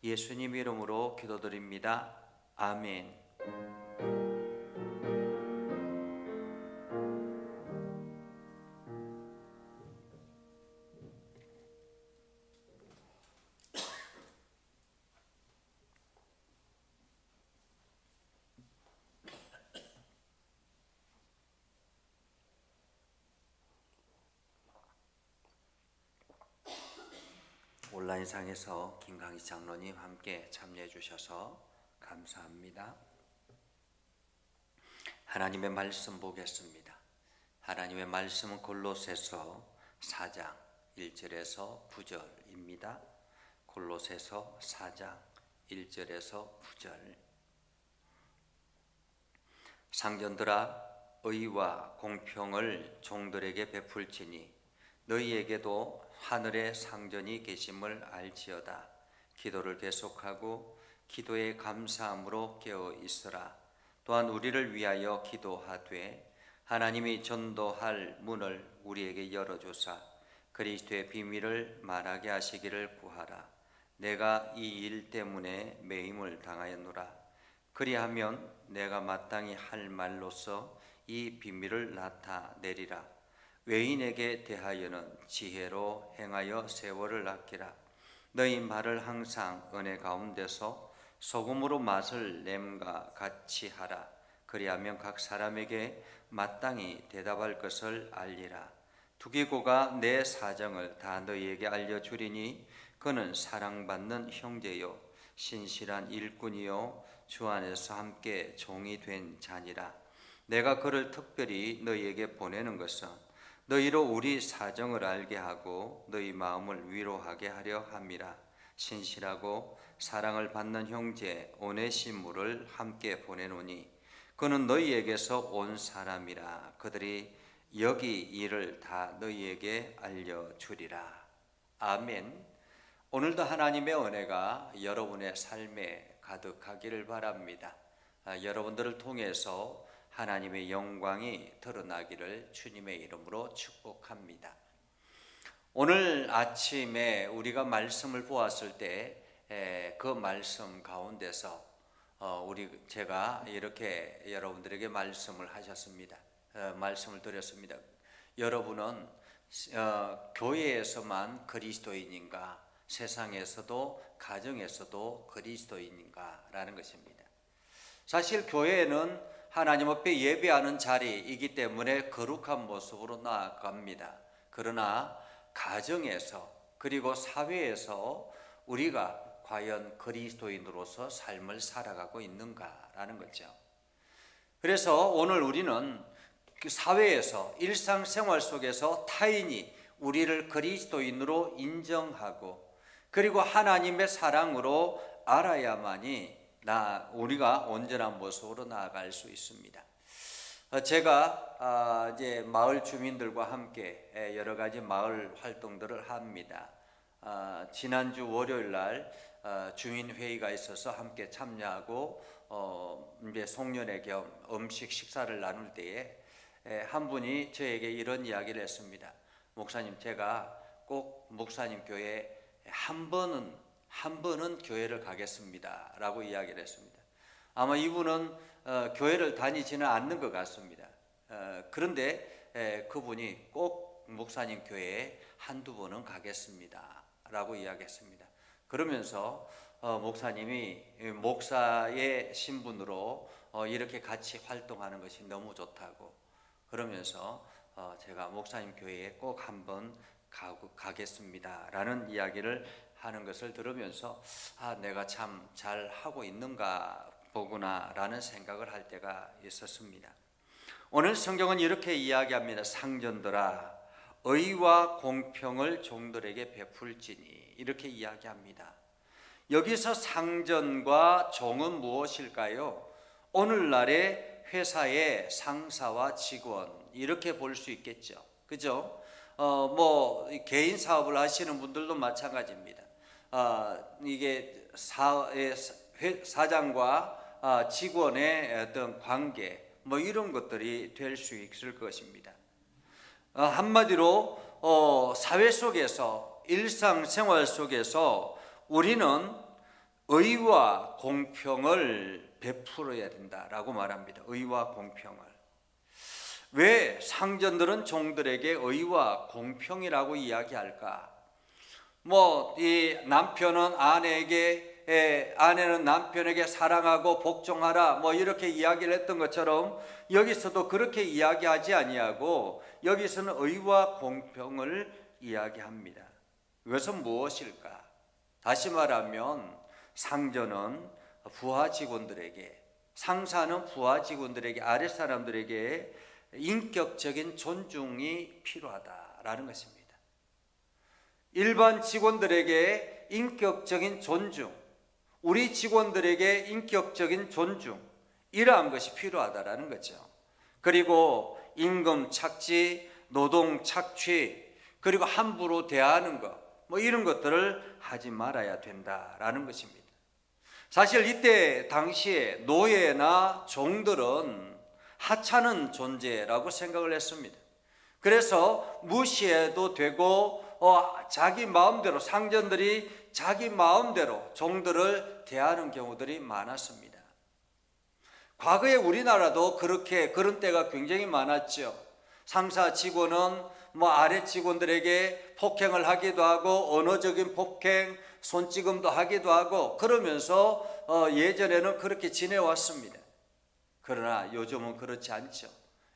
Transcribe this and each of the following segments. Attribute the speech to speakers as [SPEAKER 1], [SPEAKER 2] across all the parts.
[SPEAKER 1] 예수님 이름으로 기도드립니다. 아멘. 온라인상에서 김강희 장로님 함께 참여해 주셔서 감사합니다. 하나님의 말씀 보겠습니다. 하나님의 말씀은 골로새서 4장 1절에서 9절입니다. 골로새서 4장 1절에서 9절. 상전들아, 의와 공평을 종들에게 베풀지니 너희에게도 하늘에 상전이 계심을 알지어다. 기도를 계속하고 기도에 감사함으로 깨어 있으라. 또한 우리를 위하여 기도하되 하나님이 전도할 문을 우리에게 열어주사 그리스도의 비밀을 말하게 하시기를 구하라. 내가 이 일 때문에 매임을 당하였노라. 그리하면 내가 마땅히 할 말로서 이 비밀을 나타내리라. 외인에게 대하여는 지혜로 행하여 세월을 아끼라. 너희 말을 항상 은혜 가운데서 소금으로 맛을 냄과 같이 하라. 그리하면 각 사람에게 마땅히 대답할 것을 알리라. 두기고가 내 사정을 다 너희에게 알려주리니 그는 사랑받는 형제요 신실한 일꾼이요 주 안에서 함께 종이 된 자니라. 내가 그를 특별히 너희에게 보내는 것은 너희로 우리 사정을 알게 하고 너희 마음을 위로하게 하려 함이라. 신실하고 사랑을 받는 형제 오네시무를 함께 보내노니 그는 너희에게서 온 사람이라. 그들이 여기 일을 다 너희에게 알려주리라. 아멘. 오늘도 하나님의 은혜가 여러분의 삶에 가득하기를 바랍니다. 여러분들을 통해서 하나님의 영광이 드러나기를 주님의 이름으로 축복합니다. 오늘 아침에 우리가 말씀을 보았을 때 그 말씀 가운데서 제가 이렇게 여러분들에게 말씀을 하셨습니다. 말씀을 드렸습니다. 여러분은 교회에서만 그리스도인인가, 세상에서도 가정에서도 그리스도인인가 라는 것입니다. 사실 교회는 하나님 앞에 예배하는 자리이기 때문에 거룩한 모습으로 나아갑니다. 그러나 가정에서 그리고 사회에서 우리가 과연 그리스도인으로서 삶을 살아가고 있는가라는 거죠. 그래서 오늘 우리는 그 사회에서 일상생활 속에서 타인이 우리를 그리스도인으로 인정하고 그리고 하나님의 사랑으로 알아야만이 우리가 온전한 모습으로 나아갈 수 있습니다. 제가 이제 마을 주민들과 함께 여러 가지 마을 활동들을 합니다. 지난주 월요일 날 주민 회의가 있어서 함께 참여하고 이제 송년회 겸 음식 식사를 나눌 때에 한 분이 저에게 이런 이야기를 했습니다. 목사님, 제가 꼭 목사님 교회에 한 번은 교회를 가겠습니다 라고 이야기를 했습니다. 아마 이분은 교회를 다니지는 않는 것 같습니다. 그런데 그분이 꼭 목사님 교회에 한두 번은 가겠습니다 라고 이야기했습니다. 그러면서 목사님이 목사의 신분으로 이렇게 같이 활동하는 것이 너무 좋다고 그러면서 제가 목사님 교회에 꼭 한번 가겠습니다 라는 이야기를 하는 것을 들으면서 내가 참 잘하고 있는가 보구나 라는 생각을 할 때가 있었습니다. 오늘 성경은 이렇게 이야기합니다. 상전들아, 의와 공평을 종들에게 베풀지니 이렇게 이야기합니다. 여기서 상전과 종은 무엇일까요? 오늘날의 회사의 상사와 직원 이렇게 볼 수 있겠죠. 그죠? 개인 사업을 하시는 분들도 마찬가지입니다. 이게 사장과 직원의 어떤 관계 이런 것들이 될 수 있을 것입니다. 한마디로 사회 속에서 일상생활 속에서 우리는 의와 공평을 베풀어야 된다라고 말합니다. 의와 공평을. 왜 상전들은 종들에게 의와 공평이라고 이야기할까? 이 남편은 아내는 남편에게 사랑하고 복종하라 이렇게 이야기를 했던 것처럼 여기서도 그렇게 이야기하지 아니하고 여기서는 의와 공평을 이야기합니다. 이것은 무엇일까? 다시 말하면 상전은 부하 직원들에게, 상사는 부하 직원들에게, 아래 사람들에게 인격적인 존중이 필요하다라는 것입니다. 일반 직원들에게 인격적인 존중, 우리 직원들에게 인격적인 존중, 이러한 것이 필요하다라는 거죠. 그리고 임금 착취, 노동 착취, 그리고 함부로 대하는 것, 이런 것들을 하지 말아야 된다라는 것입니다. 사실 이때 당시에 노예나 종들은 하찮은 존재라고 생각을 했습니다. 그래서 무시해도 되고 자기 마음대로, 상전들이 자기 마음대로 종들을 대하는 경우들이 많았습니다. 과거에 우리나라도 그런 때가 굉장히 많았죠. 상사 직원은 아래 직원들에게 폭행을 하기도 하고 언어적인 폭행, 손찌검도 하기도 하고 그러면서 예전에는 그렇게 지내왔습니다. 그러나 요즘은 그렇지 않죠.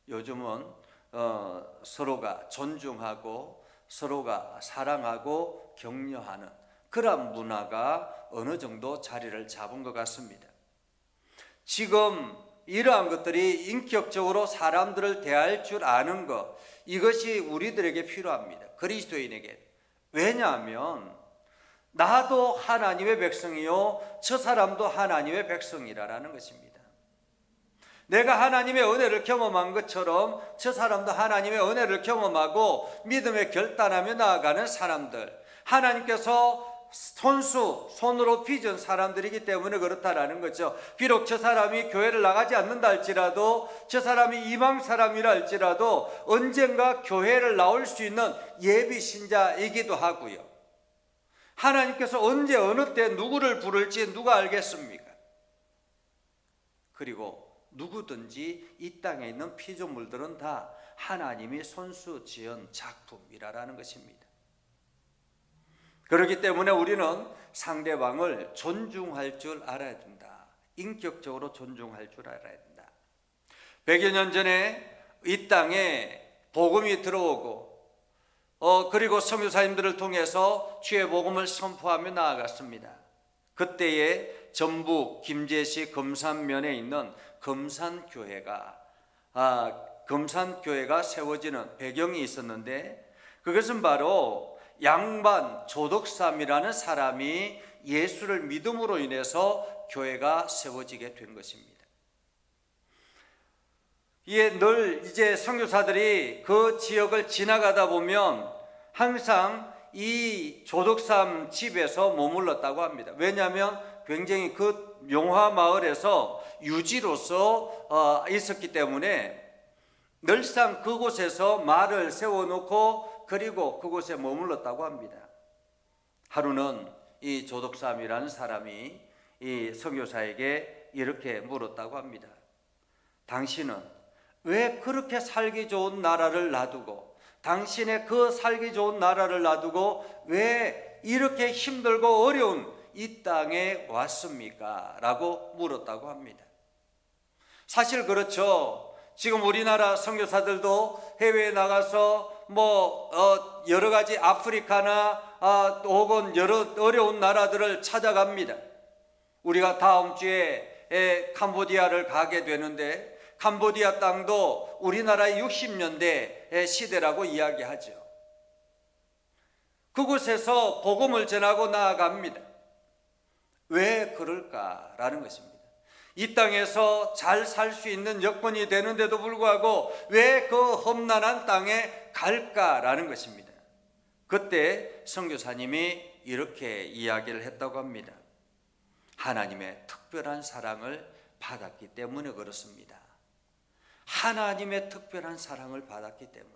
[SPEAKER 1] 요즘은 서로가 존중하고 서로가 사랑하고 격려하는 그런 문화가 어느 정도 자리를 잡은 것 같습니다. 지금 이러한 것들이 인격적으로 사람들을 대할 줄 아는 것, 이것이 우리들에게 필요합니다. 그리스도인에게. 왜냐하면 나도 하나님의 백성이요 저 사람도 하나님의 백성이라는 것입니다. 내가 하나님의 은혜를 경험한 것처럼 저 사람도 하나님의 은혜를 경험하고 믿음에 결단하며 나아가는 사람들, 하나님께서 손으로 빚은 사람들이기 때문에 그렇다라는 거죠. 비록 저 사람이 교회를 나가지 않는다 할지라도, 저 사람이 이방 사람이라 할지라도 언젠가 교회를 나올 수 있는 예비 신자이기도 하고요. 하나님께서 언제 어느 때 누구를 부를지 누가 알겠습니까? 그리고 누구든지 이 땅에 있는 피조물들은 다 하나님이 손수 지은 작품이라는 것입니다. 그렇기 때문에 우리는 상대방을 존중할 줄 알아야 된다. 인격적으로 존중할 줄 알아야 된다. 100여 년 전에 이 땅에 복음이 들어오고 그리고 선교사님들을 통해서 주의 복음을 선포하며 나아갔습니다. 그때에 전북 김제시 금산면에 있는 금산교회가 세워지는 배경이 있었는데, 그것은 바로 양반 조덕삼이라는 사람이 예수를 믿음으로 인해서 교회가 세워지게 된 것입니다. 이게 늘 이제 선교사들이 그 지역을 지나가다 보면 항상 이 조덕삼 집에서 머물렀다고 합니다. 왜냐하면 굉장히 그 용화 마을에서 유지로서 있었기 때문에 늘상 그곳에서 말을 세워놓고 그리고 그곳에 머물렀다고 합니다. 하루는 이 조덕삼이라는 사람이 이 선교사에게 이렇게 물었다고 합니다. 당신은 왜 그렇게 살기 좋은 나라를 놔두고, 당신의 그 살기 좋은 나라를 놔두고 왜 이렇게 힘들고 어려운 이 땅에 왔습니까? 라고 물었다고 합니다. 사실 그렇죠. 지금 우리나라 선교사들도 해외에 나가서 여러 가지 아프리카나 혹은 여러 어려운 나라들을 찾아갑니다. 우리가 다음 주에 캄보디아를 가게 되는데, 캄보디아 땅도 우리나라의 60년대 시대라고 이야기하죠. 그곳에서 복음을 전하고 나아갑니다. 왜 그럴까라는 것입니다. 이 땅에서 잘 살 수 있는 여건이 되는데도 불구하고 왜 그 험난한 땅에 갈까라는 것입니다. 그때 선교사님이 이렇게 이야기를 했다고 합니다. 하나님의 특별한 사랑을 받았기 때문에 그렇습니다. 하나님의 특별한 사랑을 받았기 때문에.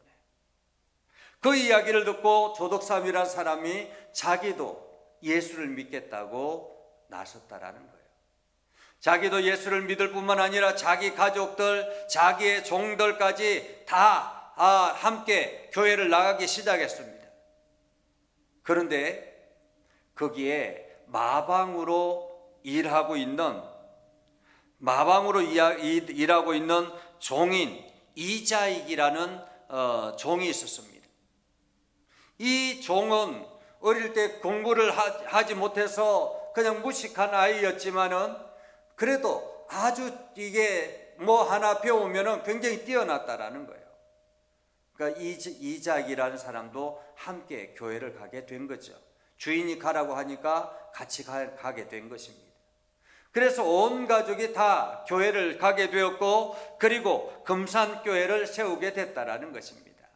[SPEAKER 1] 그 이야기를 듣고 조덕삼이라는 사람이 자기도 예수를 믿겠다고 나섰다라는 거예요. 자기도 예수를 믿을 뿐만 아니라 자기 가족들, 자기의 종들까지 다 함께 교회를 나가기 시작했습니다. 그런데 거기에 마방으로 일하고 있는 종인 이자익이라는 종이 있었습니다. 이 종은 어릴 때 공부를 하지 못해서 그냥 무식한 아이였지만은 그래도 아주 이게 뭐 하나 배우면은 굉장히 뛰어났다라는 거예요. 그러니까 이자익이라는 사람도 함께 교회를 가게 된 거죠. 주인이 가라고 하니까 같이 가게 된 것입니다. 그래서 온 가족이 다 교회를 가게 되었고, 그리고 금산교회를 세우게 됐다라는 것입니다.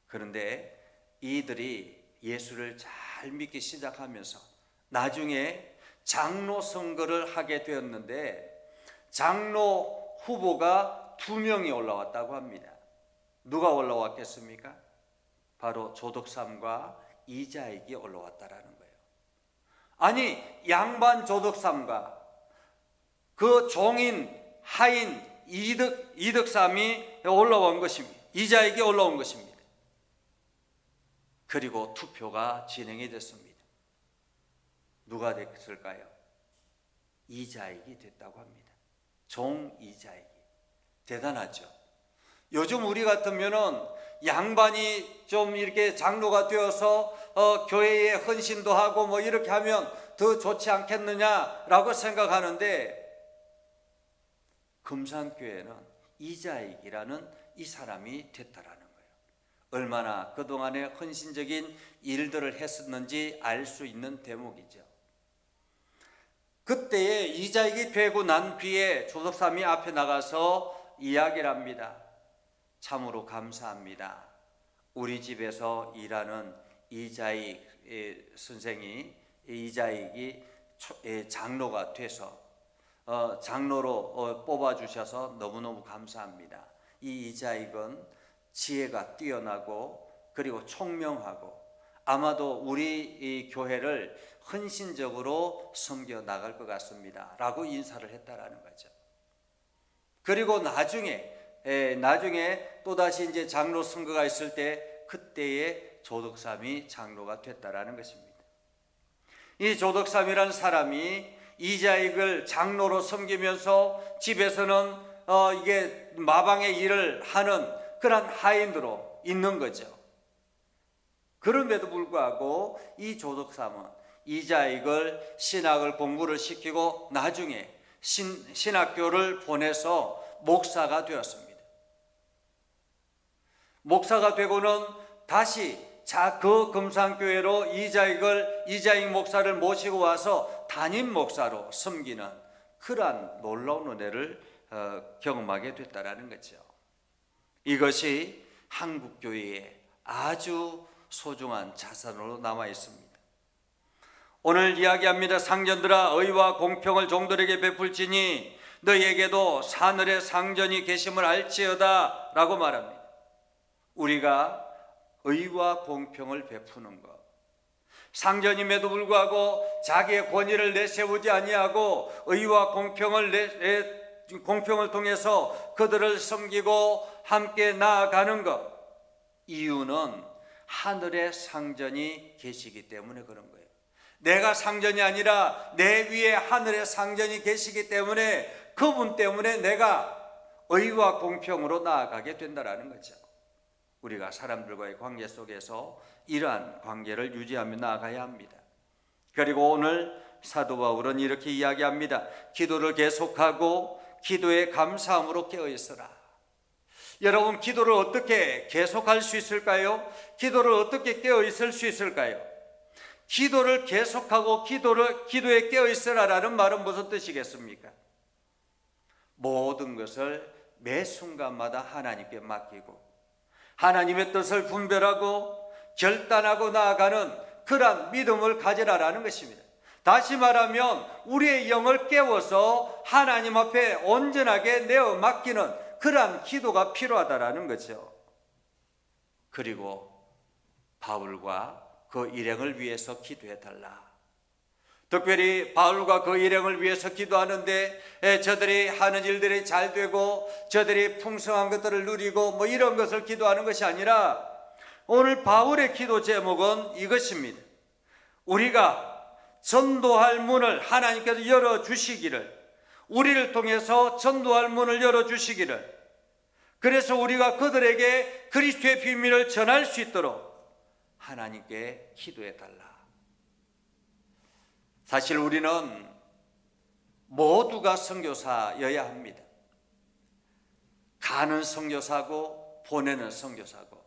[SPEAKER 1] 그런데 이들이 예수를 잘 믿기 시작하면서 나중에 장로 선거를 하게 되었는데, 장로 후보가 2명이 올라왔다고 합니다. 누가 올라왔겠습니까? 바로 조덕삼과 이자익이 올라왔다라는 거예요. 아니, 양반 조덕삼과 그 종인 하인 이덕삼이 올라온 것입니다. 이자익이 올라온 것입니다. 그리고 투표가 진행이 됐습니다. 누가 됐을까요? 이자익이 됐다고 합니다. 종 이자익이. 대단하죠. 요즘 우리 같으면은 양반이 좀 이렇게 장로가 되어서 교회에 헌신도 하고 뭐 이렇게 하면 더 좋지 않겠느냐라고 생각하는데, 금산교회는 이자익이라는 이 사람이 됐다라는 거예요. 얼마나 그동안에 헌신적인 일들을 했었는지 알 수 있는 대목이죠. 그때에 이자익이 되고 난 뒤에 조덕삼이 앞에 나가서 이야기를 합니다. 참으로 감사합니다. 우리 집에서 일하는 이자익 이자익이 장로가 돼서 장로로 뽑아주셔서 너무너무 감사합니다. 이 이자익은 지혜가 뛰어나고 그리고 총명하고 아마도 우리 이 교회를 헌신적으로 섬겨 나갈 것 같습니다. 라고 인사를 했다라는 거죠. 그리고 나중에 또다시 이제 장로 선거가 있을 때 그때에 조덕삼이 장로가 됐다라는 것입니다. 이 조덕삼이라는 사람이 이자익을 장로로 섬기면서 집에서는 이게 마방의 일을 하는 그런 하인으로 있는 거죠. 그럼에도 불구하고 이 조덕삼은 이자익을 신학을 공부를 시키고 나중에 신학교를 보내서 목사가 되었습니다. 목사가 되고는 다시 그 금산교회로 이자익 목사를 모시고 와서 담임 목사로 섬기는 그러한 놀라운 은혜를 경험하게 됐다라는 거죠. 이것이 한국교회의 아주 소중한 자산으로 남아 있습니다. 오늘 이야기합니다. 상전들아, 의와 공평을 종들에게 베풀지니 너희에게도 사늘의 상전이 계심을 알지어다 라고 말합니다. 우리가 의와 공평을 베푸는 것, 상전임에도 불구하고 자기의 권위를 내세우지 아니하고 의와 공평을 통해서 그들을 섬기고 함께 나아가는 것, 이유는 하늘의 상전이 계시기 때문에 그런 거예요. 내가 상전이 아니라 내 위에 하늘의 상전이 계시기 때문에 그분 때문에 내가 의와 공평으로 나아가게 된다라는 거죠. 우리가 사람들과의 관계 속에서 이러한 관계를 유지하며 나아가야 합니다. 그리고 오늘 사도 바울은 이렇게 이야기합니다. 기도를 계속하고 기도에 감사함으로 깨어있어라. 여러분, 기도를 어떻게 계속할 수 있을까요? 기도를 어떻게 깨어있을 수 있을까요? 기도를 계속하고 기도에 깨어있으라라는 말은 무슨 뜻이겠습니까? 모든 것을 매 순간마다 하나님께 맡기고 하나님의 뜻을 분별하고 결단하고 나아가는 그러한 믿음을 가지라라는 것입니다. 다시 말하면 우리의 영을 깨워서 하나님 앞에 온전하게 내어 맡기는 그러한 기도가 필요하다라는 거죠. 그리고 바울과 그 일행을 위해서 기도해 달라. 특별히 바울과 그 일행을 위해서 기도하는데 저들이 하는 일들이 잘 되고 저들이 풍성한 것들을 누리고 뭐 이런 것을 기도하는 것이 아니라 오늘 바울의 기도 제목은 이것입니다. 우리가 전도할 문을 하나님께서 열어주시기를, 우리를 통해서 전도할 문을 열어주시기를, 그래서 우리가 그들에게 그리스도의 비밀을 전할 수 있도록 하나님께 기도해 달라. 사실 우리는 모두가 선교사여야 합니다. 가는 선교사고 보내는 선교사고.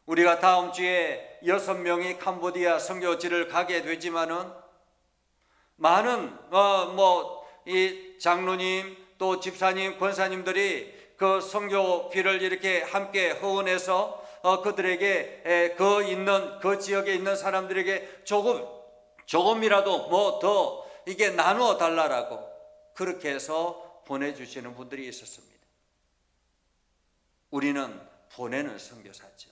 [SPEAKER 1] 우리가 다음 주에 6명이 캄보디아 선교지를 가게 되지만은 많은 이 장로님 또 집사님 권사님들이 그 선교비를 이렇게 함께 후원해서 그들에게 그 지역에 있는 사람들에게 조금이라도 뭐 더 이게 나누어 달라라고 그렇게 해서 보내주시는 분들이 있었습니다. 우리는 보내는 선교사죠.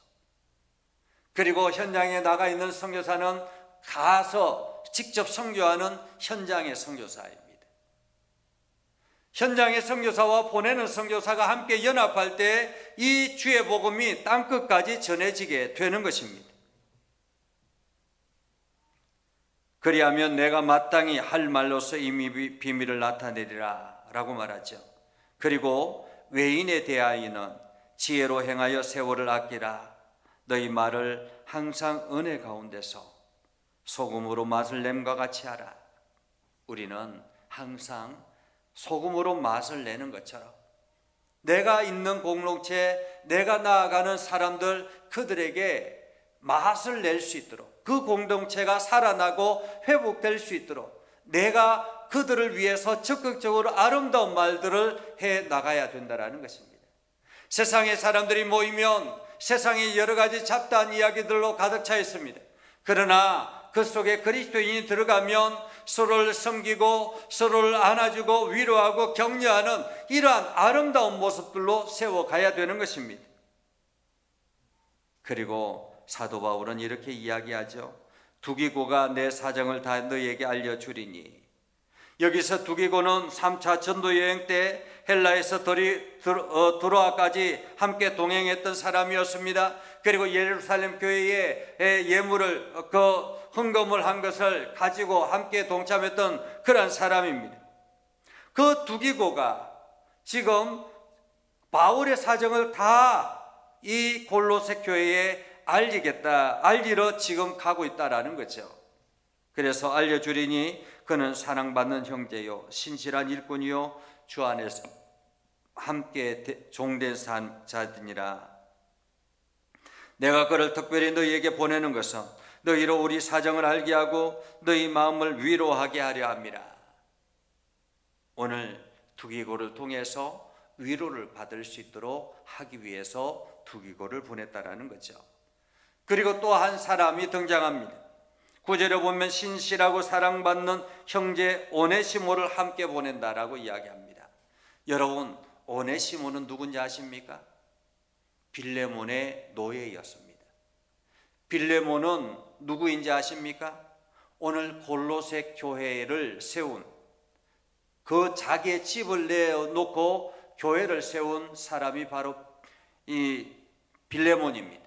[SPEAKER 1] 그리고 현장에 나가 있는 선교사는 가서 직접 선교하는 현장의 선교사입니다. 현장의 선교사와 보내는 선교사가 함께 연합할 때 이 주의 복음이 땅끝까지 전해지게 되는 것입니다. 그리하면 내가 마땅히 할 말로서 이 비밀을 나타내리라 라고 말하죠. 그리고 외인에 대하여는 지혜로 행하여 세월을 아끼라. 너희 말을 항상 은혜 가운데서 소금으로 맛을 냄과 같이 하라. 우리는 항상 소금으로 맛을 내는 것처럼 내가 있는 공동체, 내가 나아가는 사람들, 그들에게 맛을 낼 수 있도록, 그 공동체가 살아나고 회복될 수 있도록 내가 그들을 위해서 적극적으로 아름다운 말들을 해 나가야 된다는 것입니다. 세상의 사람들이 모이면 세상에 여러 가지 잡다한 이야기들로 가득 차 있습니다. 그러나 그 속에 그리스도인이 들어가면 서로를 섬기고 서로를 안아주고 위로하고 격려하는 이러한 아름다운 모습들로 세워가야 되는 것입니다. 그리고 사도 바울은 이렇게 이야기하죠. 두기고가 내 사정을 다 너희에게 알려주리니. 여기서 두기고는 3차 전도 여행 때 헬라에서 드로아까지 함께 동행했던 사람이었습니다. 그리고 예루살렘 교회에 예물을 헌금을 한 것을 가지고 함께 동참했던 그런 사람입니다. 그 두기고가 지금 바울의 사정을 다 이 골로새 교회에 알리러 지금 가고 있다라는 거죠. 그래서 알려주리니 그는 사랑받는 형제요 신실한 일꾼이요 주 안에서 함께 종된 자들이라. 내가 그를 특별히 너희에게 보내는 것은 너희로 우리 사정을 알게 하고 너희 마음을 위로하게 하려 함이라. 오늘 두기고를 통해서 위로를 받을 수 있도록 하기 위해서 두기고를 보냈다라는 거죠. 그리고 또 한 사람이 등장합니다. 9절에 보면 신실하고 사랑받는 형제 오네시모를 함께 보낸다라고 이야기합니다. 여러분, 오네시모는 누군지 아십니까? 빌레몬의 노예였습니다. 빌레몬은 누구인지 아십니까? 오늘 골로새 교회를 세운, 그 자기의 집을 내놓고 교회를 세운 사람이 바로 이 빌레몬입니다.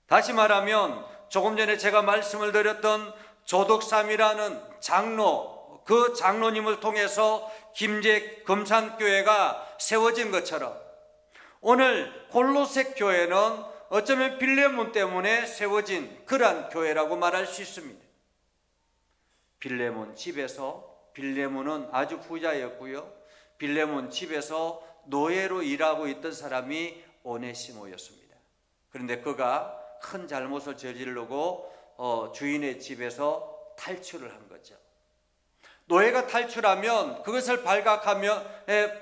[SPEAKER 1] 다시 말하면 조금 전에 제가 말씀을 드렸던 조덕삼이라는 장로, 그 장로님을 통해서 김제 금산교회가 세워진 것처럼 오늘 골로새 교회는 어쩌면 빌레몬 때문에 세워진 그러한 교회라고 말할 수 있습니다. 빌레몬 집에서, 빌레몬은 아주 부자였고요, 빌레몬 집에서 노예로 일하고 있던 사람이 오네시모였습니다. 그런데 그가 큰 잘못을 저지르고 주인의 집에서 탈출을 한 거죠. 노예가 탈출하면 그것을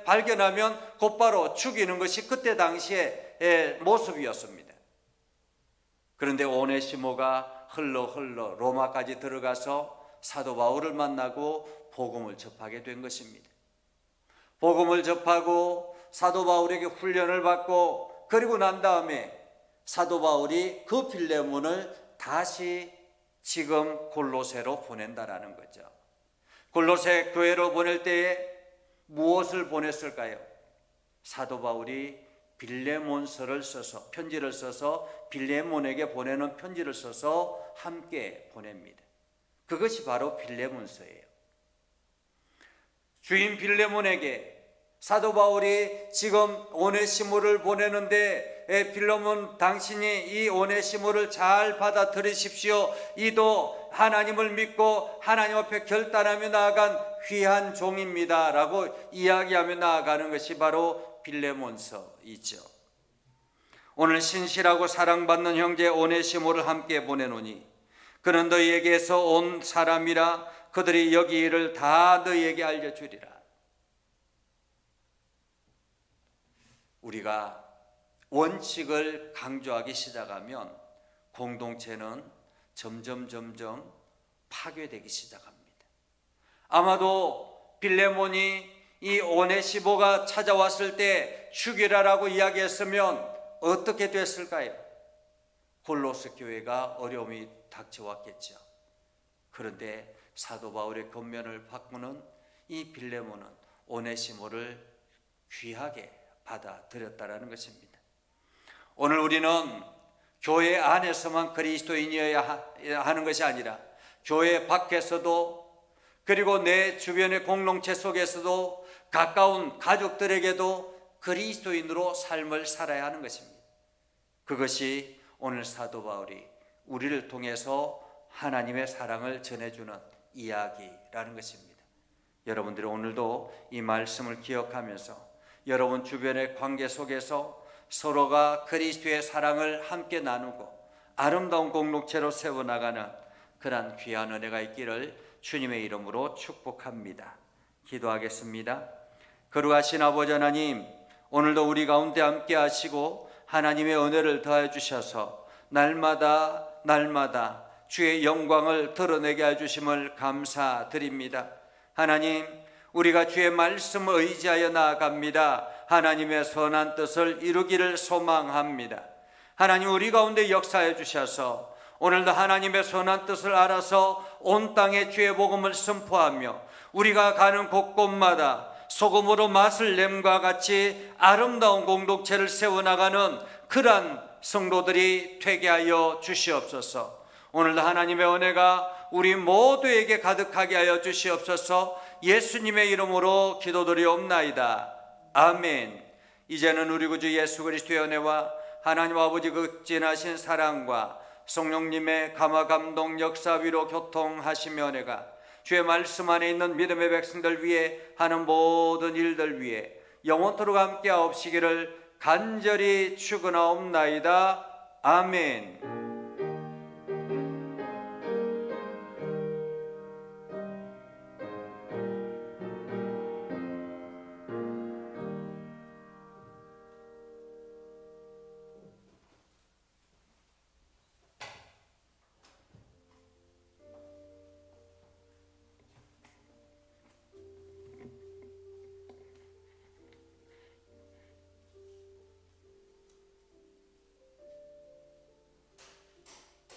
[SPEAKER 1] 발견하면 곧바로 죽이는 것이 그때 당시의 모습이었습니다. 그런데 오네시모가 흘러 로마까지 들어가서 사도 바울을 만나고 복음을 접하게 된 것입니다. 복음을 접하고 사도 바울에게 훈련을 받고 그리고 난 다음에 사도 바울이 그 빌레몬을 다시 지금 골로새로 보낸다라는 거죠. 골로새 교회로 보낼 때에 무엇을 보냈을까요? 사도 바울이 빌레몬서를 써서, 편지를 써서 빌레몬에게 보내는 편지를 써서 함께 보냅니다. 그것이 바로 빌레몬서예요. 주인 빌레몬에게 사도 바울이 지금 오네시모를 보내는데, 빌레몬, 당신이 이 오네시모를 잘 받아들이십시오. 이도 하나님을 믿고 하나님 앞에 결단하며 나아간 귀한 종입니다 라고 이야기하며 나아가는 것이 바로 빌레몬서이죠. 오늘 신실하고 사랑받는 형제 오네시모를 함께 보내노니 그는 너희에게서 온 사람이라 그들이 여기 일을 다 너희에게 알려주리라. 우리가 원칙을 강조하기 시작하면 공동체는 점점 파괴되기 시작합니다. 아마도 빌레몬이 이 오네시모가 찾아왔을 때 죽이라라고 이야기했으면 어떻게 됐을까요? 골로새 교회가 어려움이 닥쳐왔겠죠. 그런데 사도 바울의 권면을 바꾸는 이 빌레몬은 오네시모를 귀하게 받아들였다라는 것입니다. 오늘 우리는 교회 안에서만 그리스도인이어야 하는 것이 아니라 교회 밖에서도, 그리고 내 주변의 공동체 속에서도 가까운 가족들에게도 그리스도인으로 삶을 살아야 하는 것입니다. 그것이 오늘 사도 바울이 우리를 통해서 하나님의 사랑을 전해주는 이야기라는 것입니다. 여러분들이 오늘도 이 말씀을 기억하면서 여러분 주변의 관계 속에서 서로가 그리스도의 사랑을 함께 나누고 아름다운 공동체로 세워나가는 그러한 귀한 은혜가 있기를 주님의 이름으로 축복합니다. 기도하겠습니다. 거룩하신 아버지 하나님, 오늘도 우리 가운데 함께 하시고 하나님의 은혜를 더해 주셔서 날마다 주의 영광을 드러내게 해주심을 감사드립니다. 하나님, 우리가 주의 말씀을 의지하여 나아갑니다. 하나님의 선한 뜻을 이루기를 소망합니다. 하나님, 우리 가운데 역사해 주셔서 오늘도 하나님의 선한 뜻을 알아서 온 땅에 주의 복음을 선포하며 우리가 가는 곳곳마다 소금으로 맛을 냄과 같이 아름다운 공동체를 세워나가는 그러한 성도들이 되게 하여 주시옵소서. 오늘도 하나님의 은혜가 우리 모두에게 가득하게 하여 주시옵소서. 예수님의 이름으로 기도드리옵나이다. 아멘. 이제는 우리 구주 예수 그리스도의 은혜와 하나님 아버지 극진하신 사랑과 성령님의 감화 감동 역사 위로 교통하시며 은혜가 주의 말씀 안에 있는 믿음의 백성들 위해 하는 모든 일들 위해 영원토록 함께 하옵시기를 간절히 축원하옵나이다. 아멘.